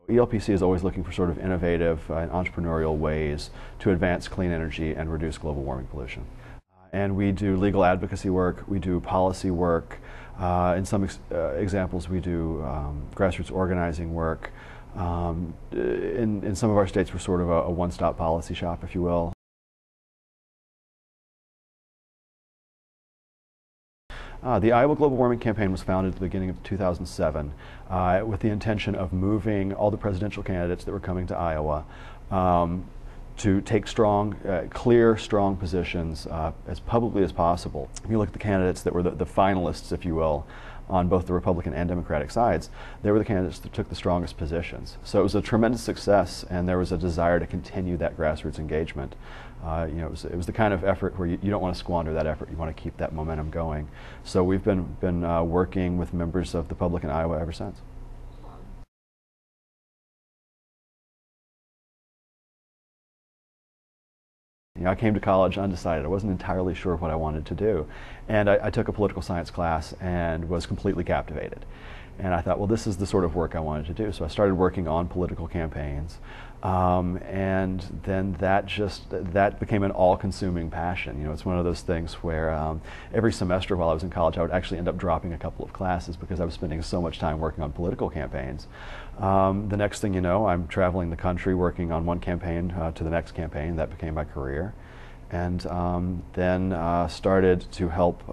ELPC is always looking for sort of innovative and entrepreneurial ways to advance clean energy and reduce global warming pollution. And we do legal advocacy work, we do policy work, in some examples we do grassroots organizing work. In some of our states we're sort of a one-stop policy shop, if you will. The Iowa Global Warming Campaign was founded at the beginning of 2007 with the intention of moving all the presidential candidates that were coming to Iowa to take strong, clear, strong positions as publicly as possible. If you look at the candidates that were the finalists, if you will, on both the Republican and Democratic sides, they were the candidates that took the strongest positions. So it was a tremendous success, and there was a desire to continue that grassroots engagement. It was the kind of effort where you don't want to squander that effort. You want to keep that momentum going. So we've been working with members of the public in Iowa ever since. I came to college undecided. I wasn't entirely sure what I wanted to do. And I took a political science class and was completely captivated. And I thought, well, this is the sort of work I wanted to do. So I started working on political campaigns. And then that became an all-consuming passion. It's one of those things where every semester while I was in college, I would actually end up dropping a couple of classes because I was spending so much time working on political campaigns. The next thing you know, I'm traveling the country working on one campaign to the next campaign. That became my career. And then started to help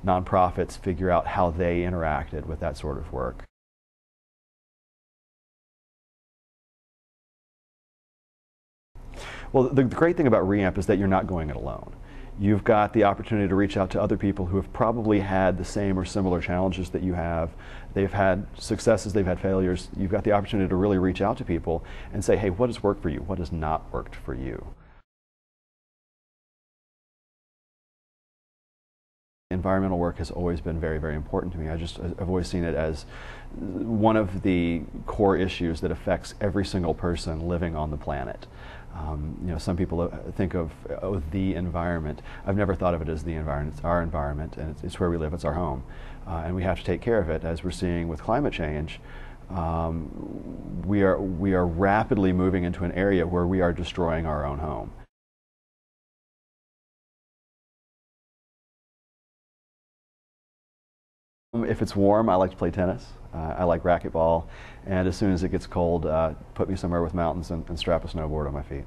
nonprofits figure out how they interacted with that sort of work. Well, the great thing about REAMP is that you're not going it alone. You've got the opportunity to reach out to other people who have probably had the same or similar challenges that you have. They've had successes, they've had failures. You've got the opportunity to really reach out to people and say, hey, what has worked for you? What has not worked for you? Environmental work has always been very, very important to me. I've always seen it as one of the core issues that affects every single person living on the planet. Some people think of the environment. I've never thought of it as the environment. It's our environment, and it's where we live. It's our home, and we have to take care of it. As we're seeing with climate change, we are rapidly moving into an area where we are destroying our own home. If it's warm, I like to play tennis. I like racquetball, and as soon as it gets cold, put me somewhere with mountains and strap a snowboard on my feet.